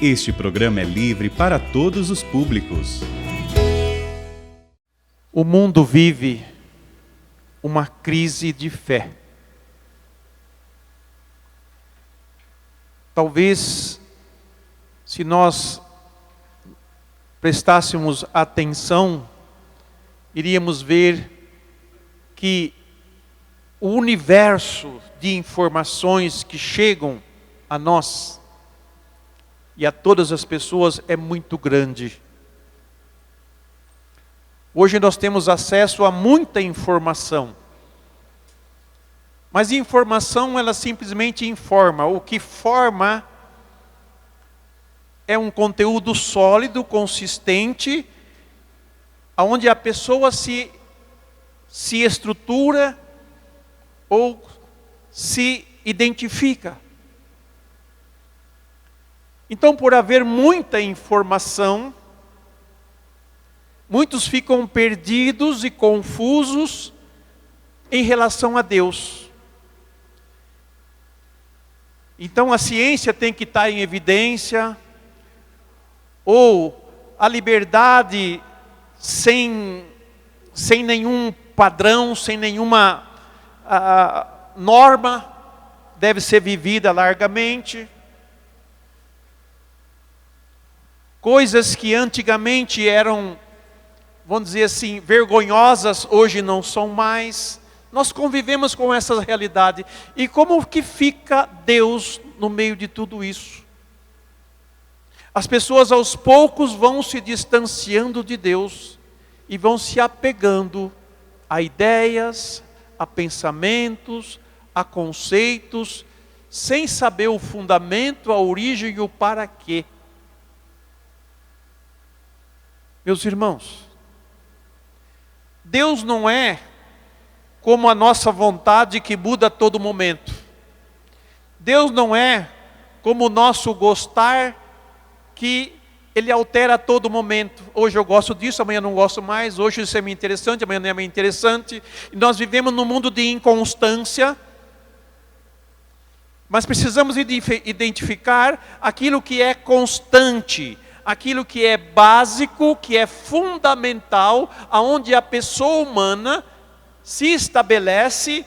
Este programa é livre para todos os públicos. O mundo vive uma crise de fé. Talvez, se nós prestássemos atenção, iríamos ver que o universo de informações que chegam a nós e a todas as pessoas é muito grande. Hoje nós temos acesso a muita informação. Mas informação, ela simplesmente informa. O que forma é um conteúdo sólido, consistente, onde a pessoa se estrutura ou se identifica. Então, por haver muita informação, muitos ficam perdidos e confusos em relação a Deus. Então a ciência tem que estar em evidência, ou a liberdade sem nenhum padrão, sem nenhuma norma, deve ser vivida largamente. Coisas que antigamente eram, vamos dizer assim, vergonhosas, hoje não são mais. Nós convivemos com essa realidade. E como que fica Deus no meio de tudo isso? As pessoas aos poucos vão se distanciando de Deus e vão se apegando a ideias, a pensamentos, a conceitos, sem saber o fundamento, a origem e o para quê. Meus irmãos, Deus não é como a nossa vontade que muda a todo momento. Deus não é como o nosso gostar que Ele altera a todo momento. Hoje eu gosto disso, amanhã não gosto mais. Hoje isso é meio interessante, amanhã não é meio interessante. E nós vivemos num mundo de inconstância. Mas precisamos identificar aquilo que é constante, aquilo que é básico, que é fundamental, aonde a pessoa humana se estabelece,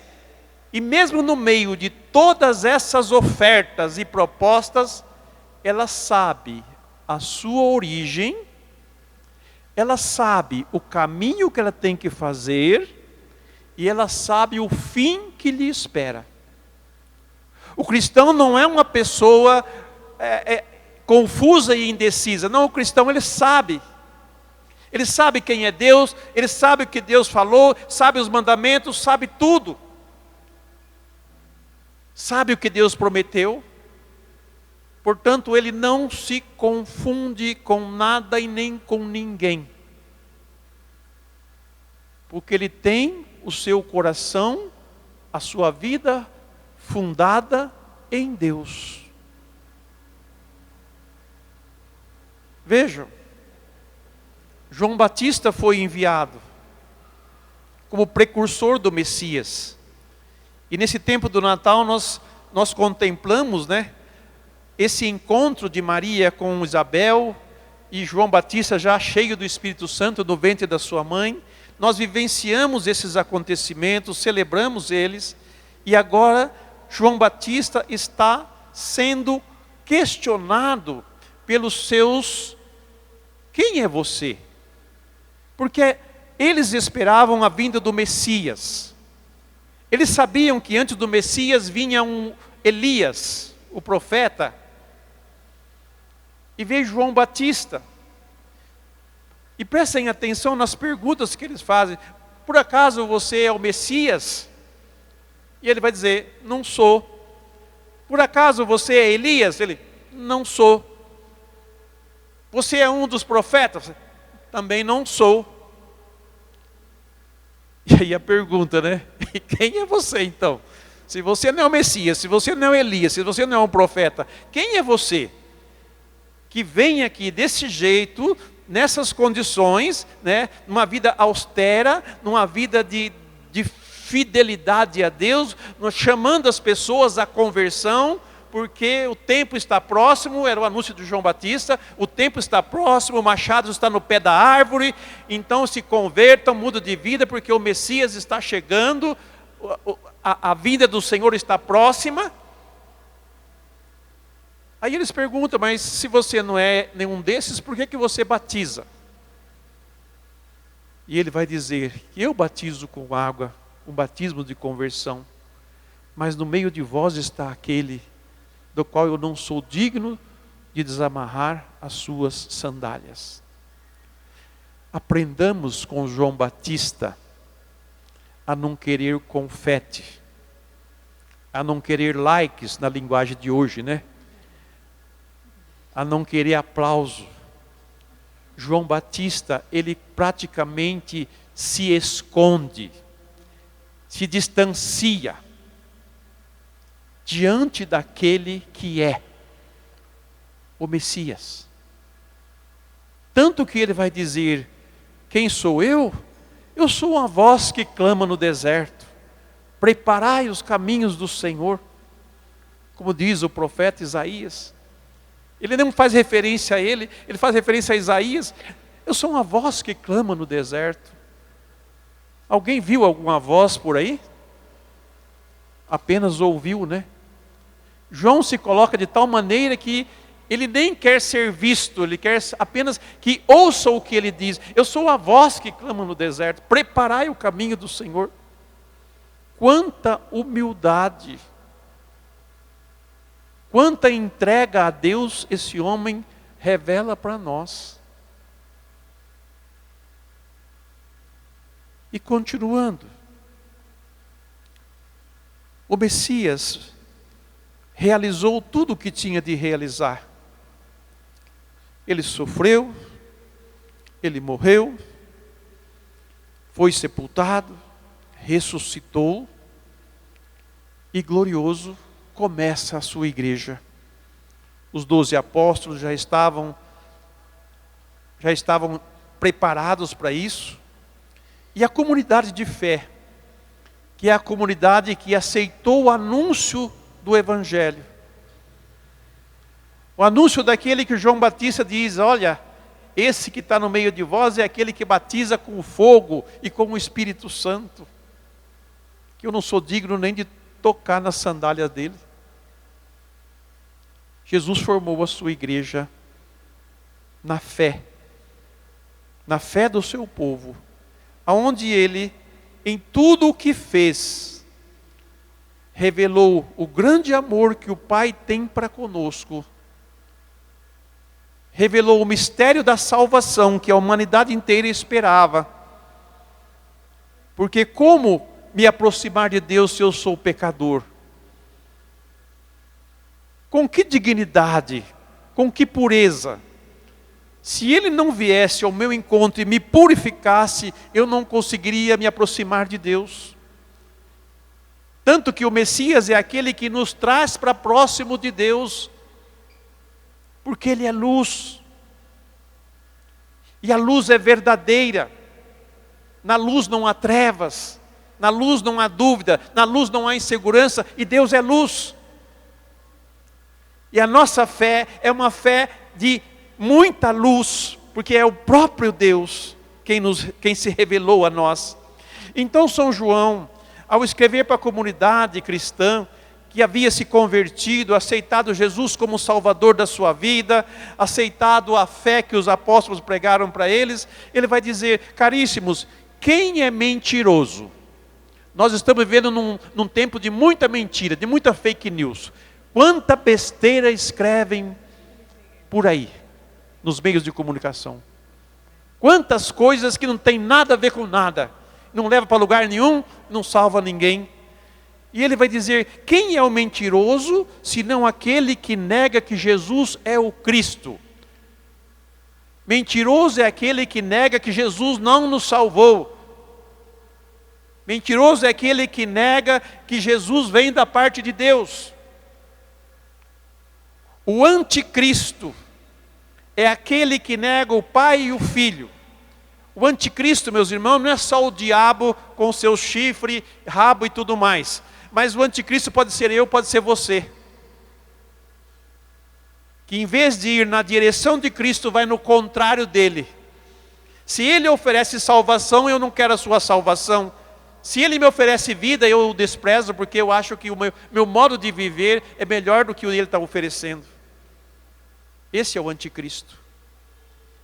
e mesmo no meio de todas essas ofertas e propostas, ela sabe a sua origem, ela sabe o caminho que ela tem que fazer, e ela sabe o fim que lhe espera. O cristão não é uma pessoa confusa e indecisa. Não, o cristão, ele sabe. Ele sabe quem é Deus, ele sabe o que Deus falou, sabe os mandamentos, sabe tudo. Sabe o que Deus prometeu. Portanto, ele não se confunde com nada e nem com ninguém. Porque ele tem o seu coração, a sua vida fundada em Deus. Vejam, João Batista foi enviado como precursor do Messias. E nesse tempo do Natal nós contemplamos, esse encontro de Maria com Isabel e João Batista já cheio do Espírito Santo no ventre da sua mãe. Nós vivenciamos esses acontecimentos, celebramos eles, e agora João Batista está sendo questionado pelos seus: quem é você? Porque eles esperavam a vinda do Messias. Eles sabiam que antes do Messias vinha um Elias, o profeta. E veio João Batista. E prestem atenção nas perguntas que eles fazem. Por acaso você é o Messias? E ele vai dizer: não sou. Por acaso você é Elias? Ele: não sou. Você é um dos profetas? Também não sou. E aí a pergunta, quem é você então? Se você não é o Messias, se você não é Elias, se você não é um profeta, quem é você? Que vem aqui desse jeito, nessas condições, numa vida austera, numa vida de fidelidade a Deus, chamando as pessoas à conversão, porque o tempo está próximo, era o anúncio de João Batista, o tempo está próximo, o machado está no pé da árvore, então se convertam, mudam de vida, porque o Messias está chegando, a vinda do Senhor está próxima. Aí eles perguntam, mas se você não é nenhum desses, por que você batiza? E ele vai dizer, eu batizo com água, um batismo de conversão, mas no meio de vós está aquele do qual eu não sou digno de desamarrar as suas sandálias. Aprendamos com João Batista a não querer confete, a não querer likes na linguagem de hoje, né? A não querer aplauso. João Batista, ele praticamente se esconde, se distancia diante daquele que é o Messias. Tanto que ele vai dizer, quem sou eu? Eu sou uma voz que clama no deserto, preparai os caminhos do Senhor, como diz o profeta Isaías. Ele não faz referência a ele faz referência a Isaías. Eu sou uma voz que clama no deserto. Alguém viu alguma voz por aí? Apenas ouviu, né? João se coloca de tal maneira que ele nem quer ser visto, ele quer apenas que ouça o que ele diz. Eu sou a voz que clama no deserto, preparai o caminho do Senhor. Quanta humildade, quanta entrega a Deus esse homem revela para nós. E continuando, o Messias realizou tudo o que tinha de realizar. Ele sofreu, ele morreu, foi sepultado, ressuscitou e glorioso começa a sua igreja. Os 12 apóstolos já estavam preparados para isso. E a comunidade de fé, que é a comunidade que aceitou o anúncio do Evangelho. O anúncio daquele que João Batista diz, olha, esse que está no meio de vós é aquele que batiza com o fogo e com o Espírito Santo, que eu não sou digno nem de tocar nas sandálias dele. Jesus formou a sua igreja na fé do seu povo, aonde ele, em tudo o que fez, revelou o grande amor que o Pai tem para conosco, revelou o mistério da salvação que a humanidade inteira esperava, porque como me aproximar de Deus se eu sou pecador? Com que dignidade, com que pureza? Se Ele não viesse ao meu encontro e me purificasse, eu não conseguiria me aproximar de Deus. Tanto que o Messias é aquele que nos traz para próximo de Deus, porque Ele é luz. E a luz é verdadeira. Na luz não há trevas, na luz não há dúvida, na luz não há insegurança, e Deus é luz. E a nossa fé é uma fé de muita luz, porque é o próprio Deus quem se revelou a nós. Então São João, ao escrever para a comunidade cristã, que havia se convertido, aceitado Jesus como Salvador da sua vida, aceitado a fé que os apóstolos pregaram para eles, ele vai dizer, caríssimos, quem é mentiroso? Nós estamos vivendo num tempo de muita mentira, de muita fake news. Quanta besteira escrevem por aí, nos meios de comunicação. Quantas coisas que não tem nada a ver com nada, não leva para lugar nenhum, não salva ninguém. E ele vai dizer, quem é o mentiroso, senão aquele que nega que Jesus é o Cristo? Mentiroso é aquele que nega que Jesus não nos salvou. Mentiroso é aquele que nega que Jesus vem da parte de Deus. O anticristo é aquele que nega o Pai e o Filho. O anticristo, meus irmãos, não é só o diabo com seu chifre, rabo e tudo mais. Mas o anticristo pode ser eu, pode ser você. que em vez de ir na direção de Cristo, vai no contrário dele. Se ele oferece salvação, eu não quero a sua salvação. Se ele me oferece vida, eu o desprezo, porque eu acho que o meu modo de viver é melhor do que o que ele está oferecendo. Esse é o anticristo.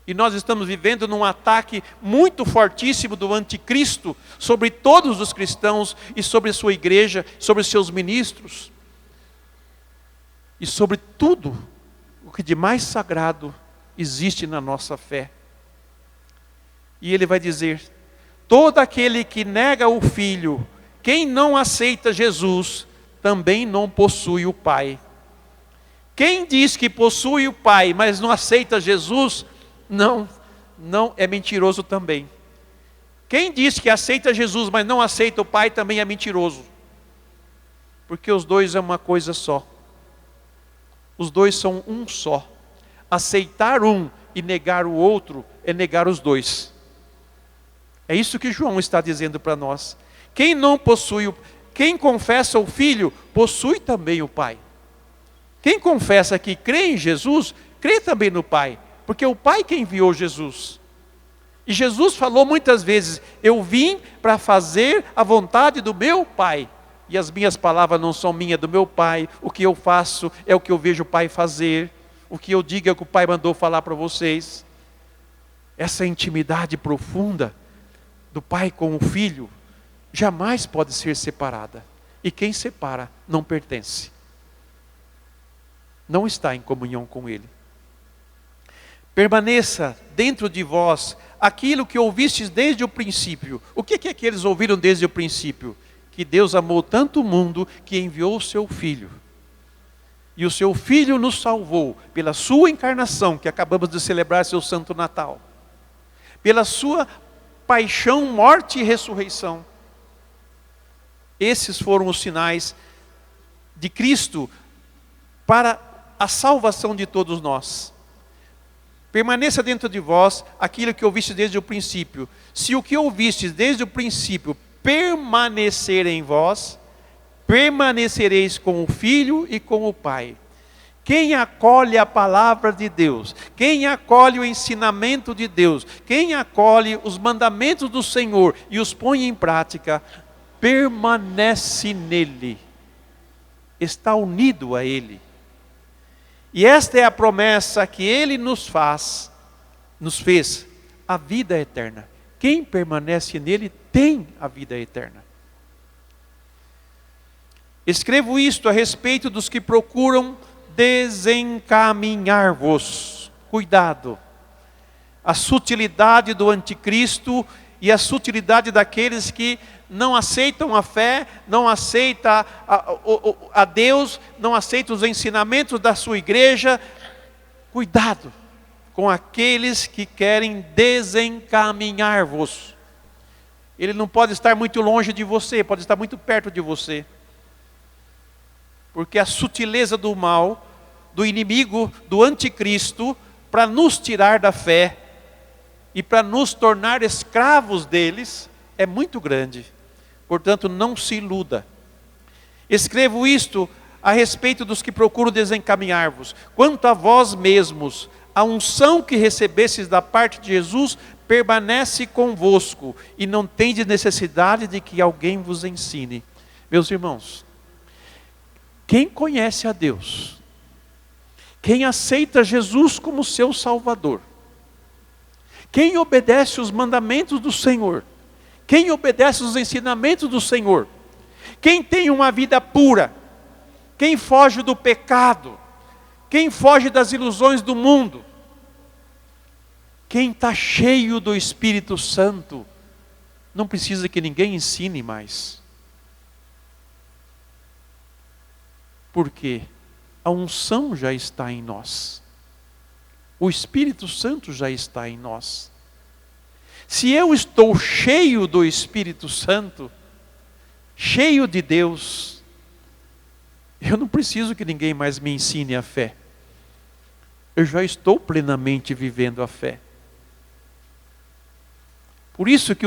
E nós estamos vivendo num ataque muito fortíssimo do anticristo sobre todos os cristãos e sobre a sua igreja, sobre os seus ministros. E sobre tudo o que de mais sagrado existe na nossa fé. E ele vai dizer: todo aquele que nega o Filho, quem não aceita Jesus, também não possui o Pai. Quem diz que possui o Pai, mas não aceita Jesus, não é mentiroso também. Quem diz que aceita Jesus, mas não aceita o Pai, também é mentiroso. Porque os dois é uma coisa só. Os dois são um só. Aceitar um e negar o outro é negar os dois. É isso que João está dizendo para nós. Quem confessa o Filho, possui também o Pai. Quem confessa que crê em Jesus, crê também no Pai. Porque é o Pai que enviou Jesus. E Jesus falou muitas vezes: eu vim para fazer a vontade do meu Pai. E as minhas palavras não são minhas, do meu Pai. O que eu faço é o que eu vejo o Pai fazer. O que eu digo é o que o Pai mandou falar para vocês. Essa intimidade profunda do Pai com o Filho jamais pode ser separada. E quem separa não pertence. Não está em comunhão com Ele. Permaneça dentro de vós aquilo que ouvistes desde o princípio. O que é que eles ouviram desde o princípio? Que Deus amou tanto o mundo que enviou o seu Filho. E o seu Filho nos salvou pela sua encarnação, que acabamos de celebrar seu Santo Natal. Pela sua paixão, morte e ressurreição. Esses foram os sinais de Cristo para a salvação de todos nós. Permaneça dentro de vós aquilo que ouviste desde o princípio. Se o que ouvistes desde o princípio permanecer em vós, permanecereis com o Filho e com o Pai. Quem acolhe a palavra de Deus, quem acolhe o ensinamento de Deus, quem acolhe os mandamentos do Senhor e os põe em prática, permanece nele, está unido a Ele. E esta é a promessa que Ele nos fez, a vida eterna. Quem permanece nele tem a vida eterna. Escrevo isto a respeito dos que procuram desencaminhar-vos. Cuidado. A sutilidade do anticristo e a sutilidade daqueles que não aceitam a fé, não aceitam a Deus, não aceitam os ensinamentos da sua igreja. Cuidado com aqueles que querem desencaminhar-vos. Ele não pode estar muito longe de você, pode estar muito perto de você. Porque a sutileza do mal, do inimigo, do anticristo, para nos tirar da fé e para nos tornar escravos deles, é muito grande. Portanto, não se iluda. Escrevo isto a respeito dos que procuram desencaminhar-vos. Quanto a vós mesmos, a unção que recebestes da parte de Jesus permanece convosco e não tendes necessidade de que alguém vos ensine. Meus irmãos, quem conhece a Deus, quem aceita Jesus como seu Salvador, quem obedece os mandamentos do Senhor, quem obedece os ensinamentos do Senhor, quem tem uma vida pura, quem foge do pecado, quem foge das ilusões do mundo, quem está cheio do Espírito Santo, não precisa que ninguém ensine mais. Porque a unção já está em nós. O Espírito Santo já está em nós. Se eu estou cheio do Espírito Santo, cheio de Deus, eu não preciso que ninguém mais me ensine a fé. Eu já estou plenamente vivendo a fé. Por isso que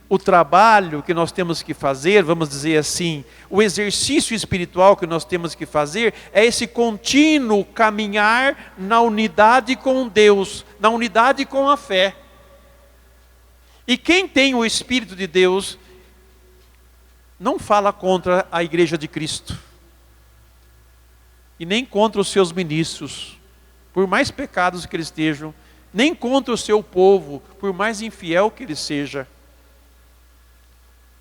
o trabalho que nós temos que fazer, vamos dizer assim, o exercício espiritual que nós temos que fazer, é esse contínuo caminhar na unidade com Deus, na unidade com a fé. E quem tem o Espírito de Deus, não fala contra a igreja de Cristo, e nem contra os seus ministros, por mais pecados que eles estejam, nem contra o seu povo, por mais infiel que ele seja.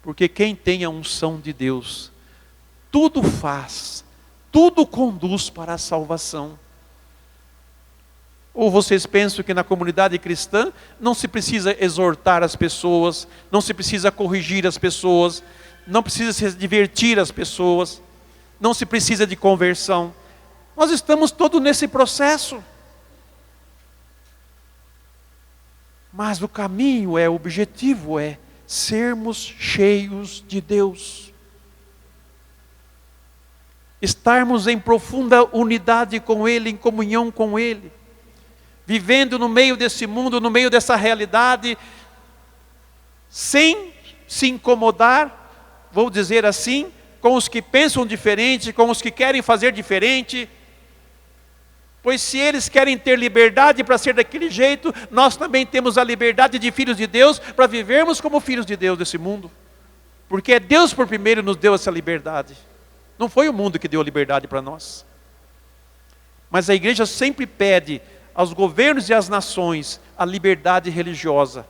Porque quem tem a unção de Deus, tudo faz, tudo conduz para a salvação. Ou vocês pensam que na comunidade cristã não se precisa exortar as pessoas, não se precisa corrigir as pessoas, não precisa se divertir as pessoas, não se precisa de conversão. Nós estamos todos nesse processo. Mas o caminho o objetivo é sermos cheios de Deus. Estarmos em profunda unidade com Ele, em comunhão com Ele. Vivendo no meio desse mundo, no meio dessa realidade, sem se incomodar, vou dizer assim, com os que pensam diferente, com os que querem fazer diferente. Pois se eles querem ter liberdade para ser daquele jeito, nós também temos a liberdade de filhos de Deus para vivermos como filhos de Deus desse mundo. Porque é Deus por primeiro nos deu essa liberdade. Não foi o mundo que deu a liberdade para nós. Mas a igreja sempre pede aos governos e às nações a liberdade religiosa.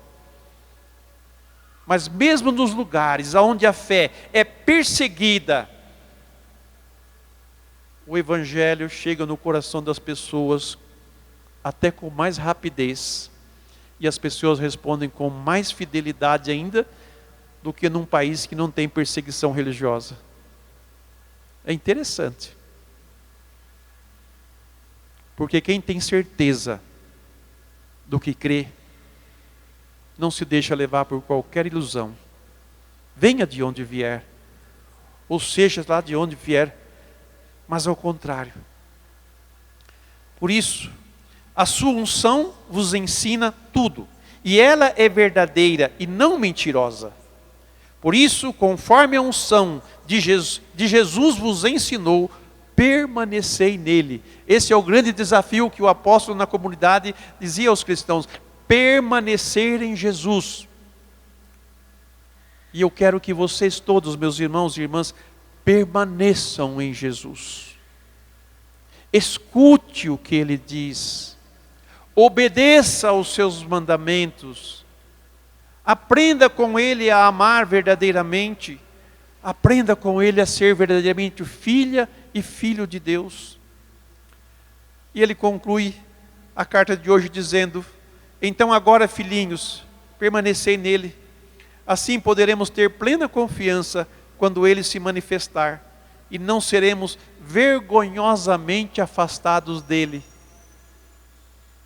Mas mesmo nos lugares onde a fé é perseguida, o Evangelho chega no coração das pessoas até com mais rapidez. E as pessoas respondem com mais fidelidade ainda do que num país que não tem perseguição religiosa. É interessante. Porque quem tem certeza do que crê, não se deixa levar por qualquer ilusão. Venha de onde vier, ou seja, lá de onde vier, mas ao contrário. Por isso, a sua unção vos ensina tudo, e ela é verdadeira e não mentirosa. Por isso, conforme a unção de Jesus vos ensinou, permanecei nele. Esse é o grande desafio que o apóstolo na comunidade dizia aos cristãos: permanecer em Jesus. E eu quero que vocês todos, meus irmãos e irmãs, permaneçam em Jesus. Escute o que Ele diz. Obedeça aos seus mandamentos. Aprenda com Ele a amar verdadeiramente. Aprenda com Ele a ser verdadeiramente filha e filho de Deus. E ele conclui a carta de hoje dizendo: então agora, filhinhos, permanecei nele. Assim poderemos ter plena confiança quando Ele se manifestar, e não seremos vergonhosamente afastados dEle,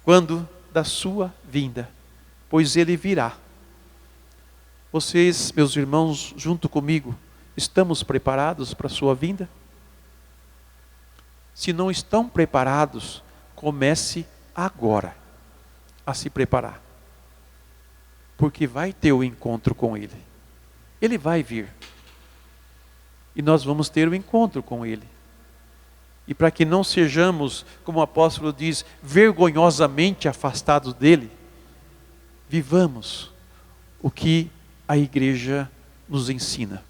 quando da sua vinda, pois Ele virá. Vocês, meus irmãos, junto comigo, estamos preparados para a sua vinda? Se não estão preparados, comece agora a se preparar, porque vai ter o encontro com Ele. Ele vai vir. E nós vamos ter o encontro com Ele. E para que não sejamos, como o apóstolo diz, vergonhosamente afastados dEle, vivamos o que a igreja nos ensina.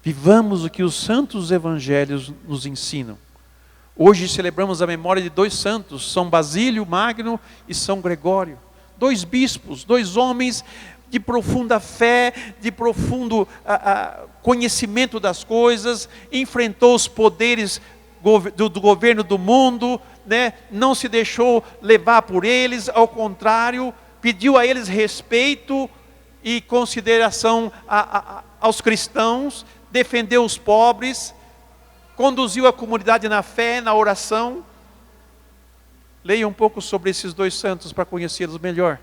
Vivamos o que os santos evangelhos nos ensinam. Hoje celebramos a memória de 2 santos, São Basílio Magno e São Gregório. 2 bispos, 2 homens de profunda fé, de profundo conhecimento das coisas, enfrentou os poderes do governo do mundo, né? Não se deixou levar por eles, ao contrário, pediu a eles respeito e consideração aos cristãos, defendeu os pobres, conduziu a comunidade na fé, na oração. Leia um pouco sobre esses 2 santos para conhecê-los melhor.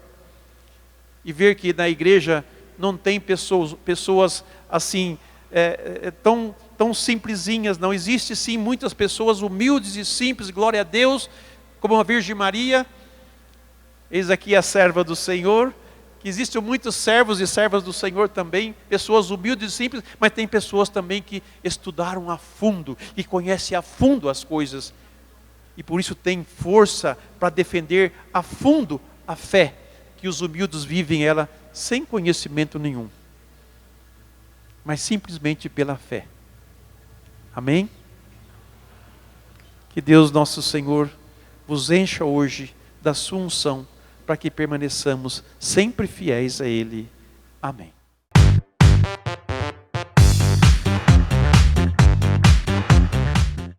E ver que na igreja não tem pessoas assim, tão simplesinhas. Não existe sim muitas pessoas humildes e simples, glória a Deus, como a Virgem Maria. Eis aqui a serva do Senhor, que existem muitos servos e servas do Senhor também, pessoas humildes e simples, mas tem pessoas também que estudaram a fundo e conhecem a fundo as coisas. E por isso tem força para defender a fundo a fé, que os humildes vivem ela sem conhecimento nenhum, mas simplesmente pela fé. Amém? Que Deus nosso Senhor vos encha hoje da sua unção, para que permaneçamos sempre fiéis a Ele. Amém.